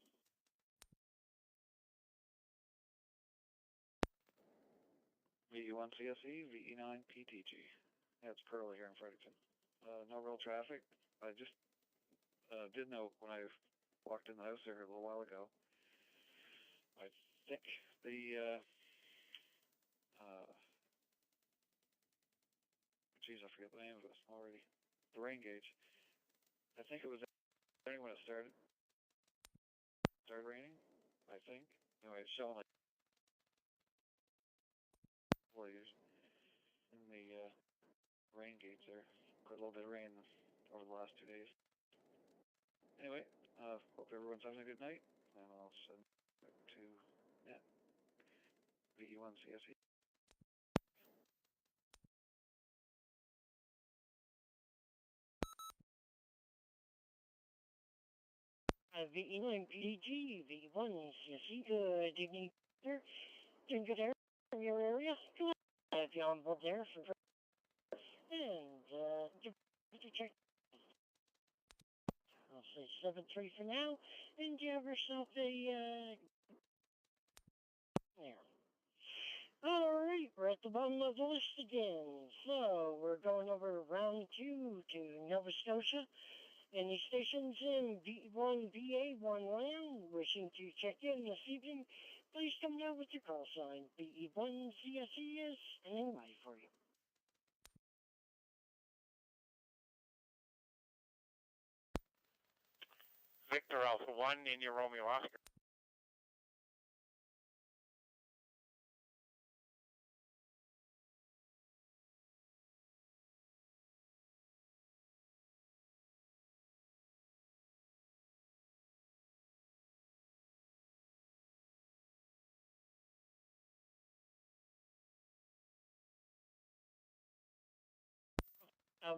VE1 CSE, VE9 PTG. Yeah, it's Curly here in Fredericton. No real traffic. I just did note when I walked in the house there a little while ago, I think the, geez, I forget the name of it already. The rain gauge. I think it was when it started raining, I think. Anyway, it's showing like years in the rain gauge there. Quite a little bit of rain over the last 2 days. Anyway, hope everyone's having a good night, and I'll send back to net VE1 CSE. VE9 PTG, VE1 CSE, good evening, sir. Doing good air in your area. Glad to have you on board there for and to check. I'll say 7-3 for now, and you have yourself a there. Alright, we're at the bottom of the list again. So we're going over round 2 to Nova Scotia. Any stations in B1 BA1 land wishing to check in this evening, please come down with your call sign. BE1 CSE is standing by for you. Victor Alpha 1, India Romeo Oscar.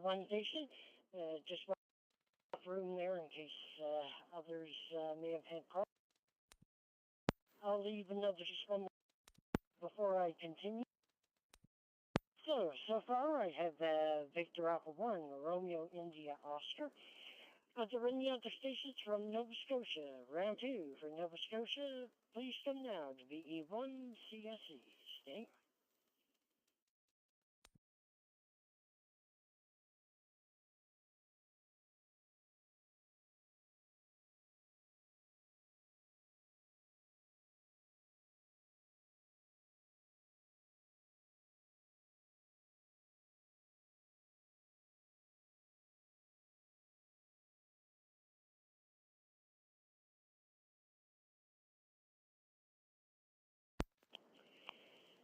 One station, just one room there in case others may have had calls. I'll leave another one before I continue. So far I have Victor Alpha 1, Romeo India Oscar. Are there any other stations from Nova Scotia? Round 2 for Nova Scotia, please come now to VE1 CSE. Stay.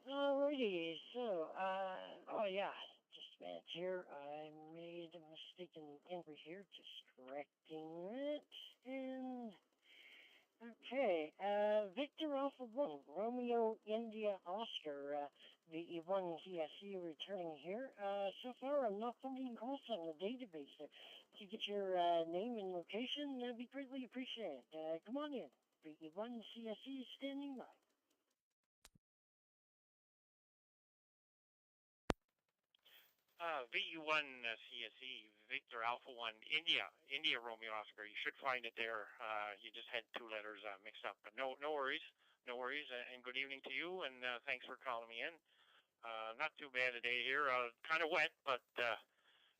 Alrighty, so, oh yeah, just a minute here. I made a mistaken entry here, just correcting it. And, okay, Victor Alpha 1, Romeo India Oscar, VE1 CSE returning here. So far I'm not finding calls on the database there. If you get your name and location, that'd be greatly appreciated. Come on in. VE1 CSE standing by. VE1 CSE, Victor Alpha 1, India Romeo Oscar. You should find it there. You just had 2 letters mixed up, but no worries. No worries, and good evening to you, and thanks for calling me in. Not too bad a day here. Kind of wet, but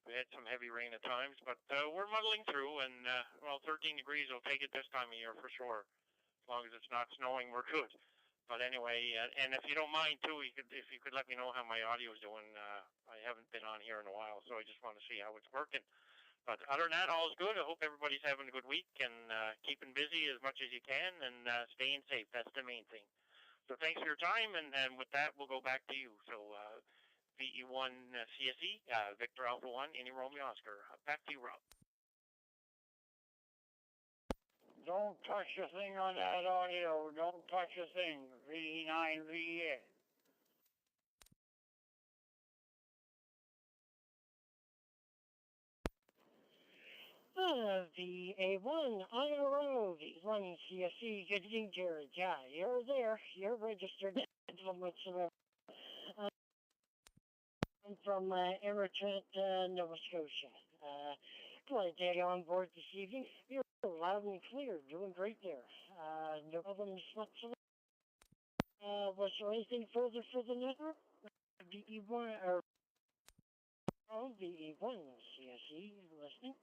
we had some heavy rain at times. But we're muddling through, and 13 degrees will take it this time of year for sure. As long as it's not snowing, we're good. But anyway, and if you don't mind too, if you could let me know how my audio is doing. I haven't been on here in a while, so I just want to see how it's working. But other than that, all's good. I hope everybody's having a good week and keeping busy as much as you can and staying safe. That's the main thing. So thanks for your time, and with that, we'll go back to you. So VE1 CSE, Victor Alpha 1, Indy Romeo Oscar. Back to you, Rob. Don't touch a thing on that audio. Don't touch a thing. VE9 VE8. The A1 IRO, the 1 CSE, good evening, Jared. Yeah, you're there. You're registered. I'm from Emertrent, Nova Scotia. Glad to have you on board this evening. You're loud and clear. Doing great there. No problems whatsoever. Was there anything further for the network? VE1 or VE1 CSE listening?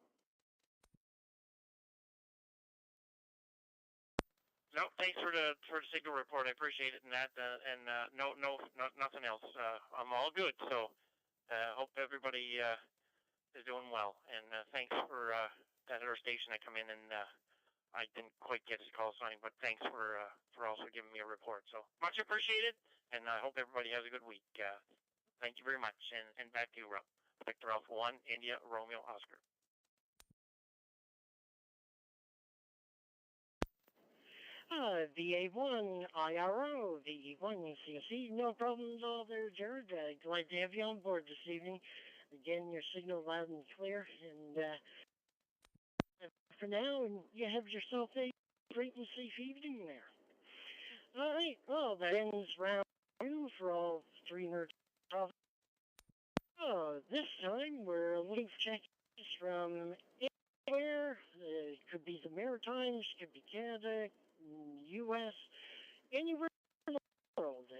No, thanks for the signal report. I appreciate it, and that, no, nothing else. I'm all good. So, hope everybody is doing well, and thanks for that other station that come in, and I didn't quite get his call sign, but thanks for also giving me a report. So much appreciated, and I hope everybody has a good week. Thank you very much, and back to you, Rob. Victor Alpha 1, India Romeo Oscar. VA1 IRO, VE1 CSE, no problem at all there, Jared. Glad to have you on board this evening. Again, your signal loud and clear, and for now, and you have yourself a great and safe evening there. All right, well, that ends round 2 for all 300. This time we're looking for check-ins from anywhere. It could be the Maritimes, could be Canada, U.S., anywhere in the world.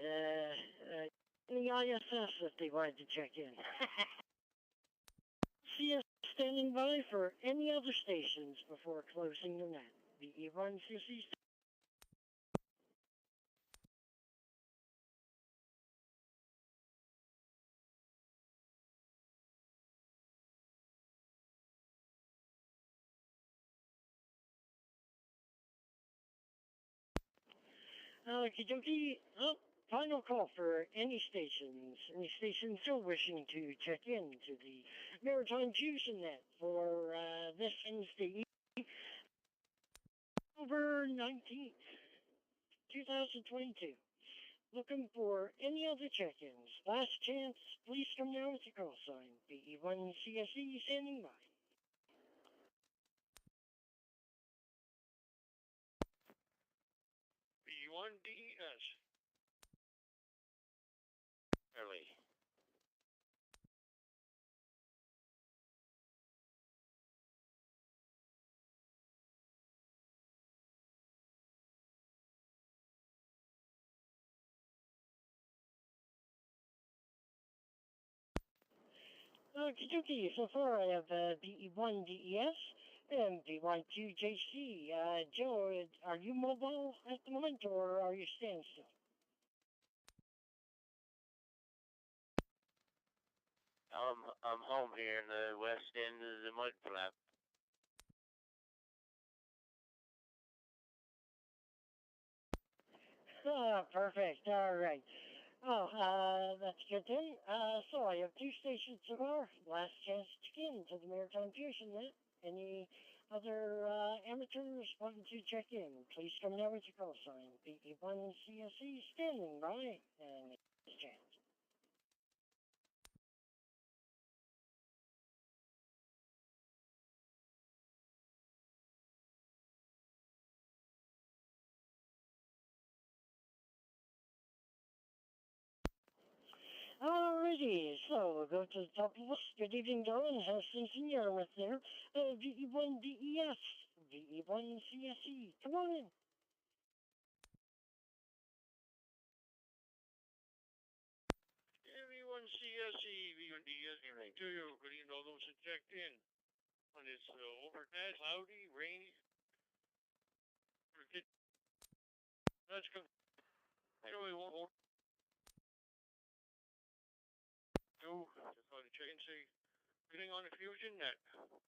In the ISS if they wanted to check in. See us standing by for any other stations before closing the net. VE1 CC. Okie dokie. Oh, final call for any stations. Any stations still wishing to check in to the Maritime Fusion Net for this Wednesday, October 19th, 2022. Looking for any other check-ins. Last chance, please come down with your call sign. VE1 CSE standing by. VE1 DES. Early. Okie dokie, so far I have VE1 DES and VY2 JC. Joe, are you mobile at the moment or are you standstill? I'm home here in the west end of the mud flap. Perfect. All right. Oh, that's good then. So I have 2 stations so far. Last chance to get into the Maritime Fusion Net. Any other amateurs wanting to check in? Please come down with your call sign. VE1 CSE standing by, and it's chance. Alrighty, so we'll go to the top of the list. Good evening, darling. Hastings and Yarmouth there. VE1 DES, VE1 CSE. Come on in. DSC to you. Good evening, all those that checked in. When it's overcast, cloudy, rainy. That's good. I know we won't do. Just want to check and see. Getting on the Fusion Net.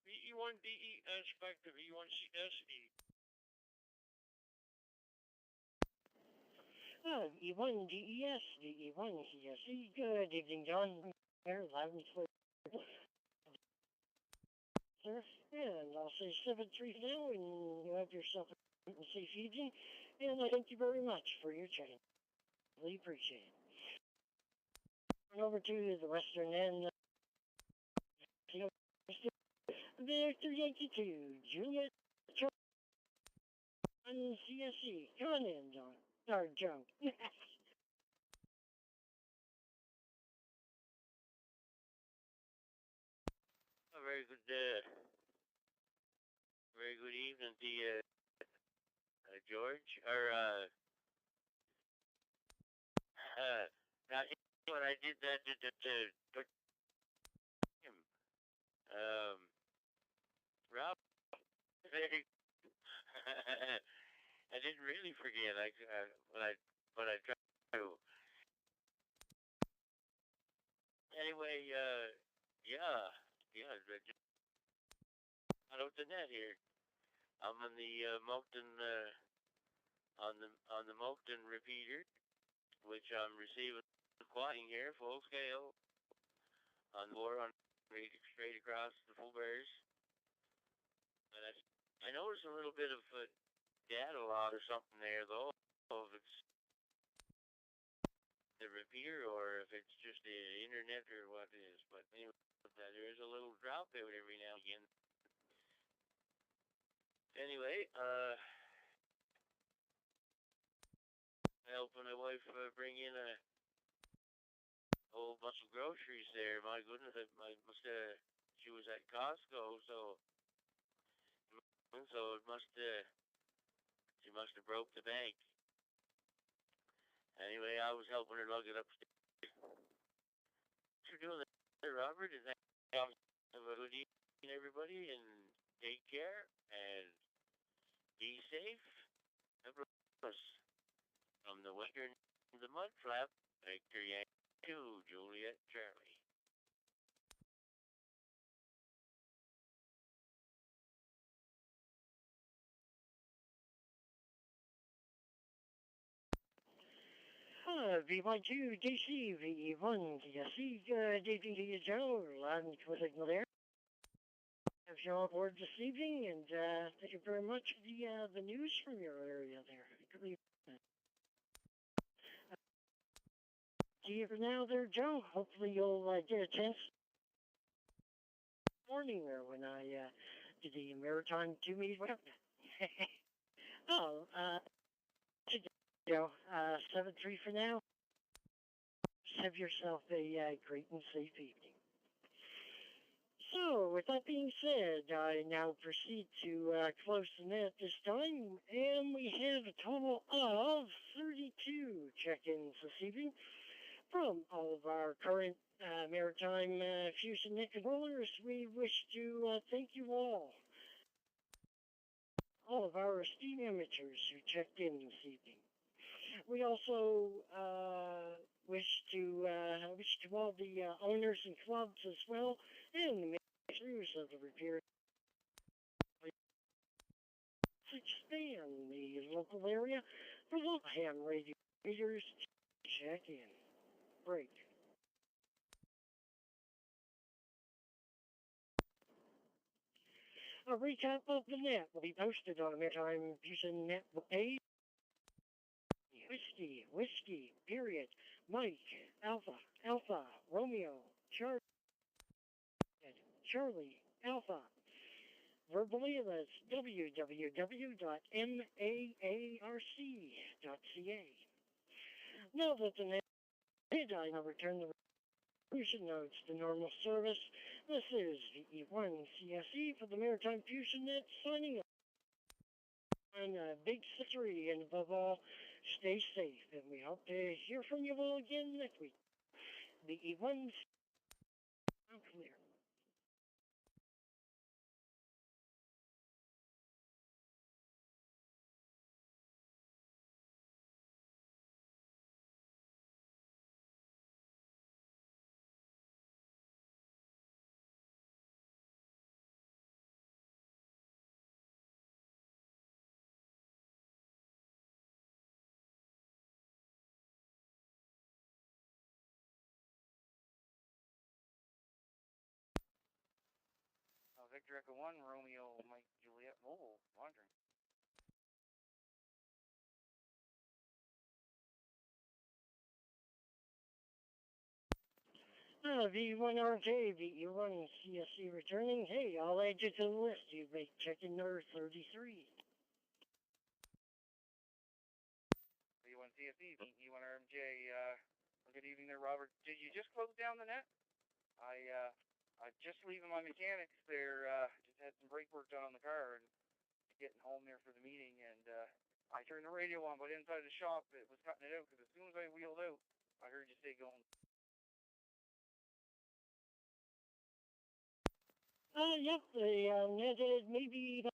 VE1DES back to VE1CSE. E1DES, DE1CSE. Good evening, John. Here, loud and clear. Sir, and I'll say 7-3 now, and you have yourself a safe evening. And I thank you very much for your chatting. Really appreciate it. Over to the western end. Victor Yankee 2, Juliet on CSE. Come on in, John. Or Joe. A very good evening to you, George. Or, now, when I did that to him, Rob, I didn't really forget, but I tried to. Anyway, yeah, out of the net here. I'm on the Moncton, on the Moncton repeater, which I'm receiving quieting here, full scale, on 400 straight across the full bears. And I noticed a little bit of data log or something there, though, if it's the repeater or if it's just the internet or what it is. But anyway, there is a little drop out every now and again. Anyway, helping my wife bring in a whole bunch of groceries there. My goodness, she was at Costco, so it she must have broke the bank. Anyway, I was helping her lug it upstairs. Thanks for doing that, Robert, and have a good evening, everybody, and take care, and be safe. From the Western the Mud Flap, Victor Yankee 2, Juliet Charlie. V12 DC, VE1 DSC, good evening to you, Joe. Loud and clear signal there. Have you on board this evening, and thank you very much for the news from your area there. Good evening. See you for now there, Joe. Hopefully you'll get a chance morning there when I do the Maritime 2 meet. Oh, Joe, 7-3 for now. Just have yourself a great and safe evening. So, with that being said, I now proceed to close the net this time, and we have a total of 32 check-ins this evening from all of our current Maritime Fusion Net controllers. We wish to thank you all of our esteemed amateurs who checked in this evening. We also wish to all the owners and clubs as well, and the managers of the repair to expand the local area for local ham radio readers to check in. Break. A recap of the net will be posted on the Maritime Fusion Net page. Whiskey, period, Mike, Alpha, Romeo, Charlie, Alpha. Verbally, that's www.maarc.ca. Now that the net did, I now return the Fusion nodes to normal service. This is VE1 CSE for the Maritime Fusion Net signing up. And big victory, and above all, stay safe, and we hope to hear from you all again next week. VE1 Come here. Victor Echo 1, Romeo, Mike, Juliet, Mobile, monitoring. V1RJ, VE1 CSC returning. Hey, I'll add you to the list. You may check in number 33. V1 CSC, VE1 RMJ, good evening there, Robert. Did you just close down the net? I just leaving my mechanics there, just had some brake work done on the car and getting home there for the meeting, and I turned the radio on, but inside the shop it was cutting it out, because as soon as I wheeled out, I heard you say going. Yep, the net is maybe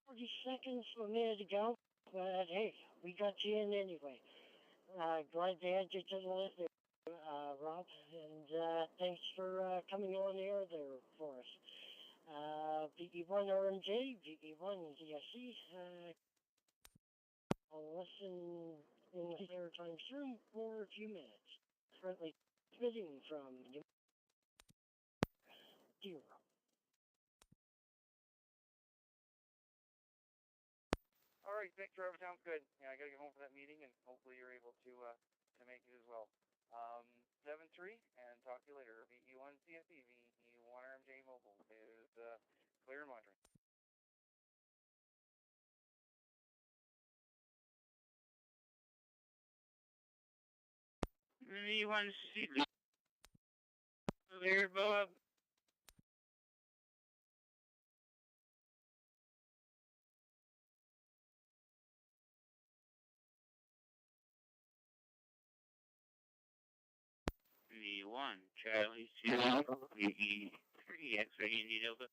40 seconds from a minute ago, but hey, we got you in anyway. Glad to add you to the list there, Rob, and thanks for coming on air there for us. VE1 RMJ, VE1 DSC, I'll listen in the Maritime Room for a few minutes. Currently transmitting from New Zero. All right, thanks, Trevor. Sounds good. Yeah, I gotta get home for that meeting, and hopefully you're able to make it as well. 7-3, and talk to you later. VE1 CSE, VE1 RMJ Mobile is clear and monitoring. V1 CSE. There, Bob. V1, Charlie, Sierra, VE3, X-ray, Indy Delta.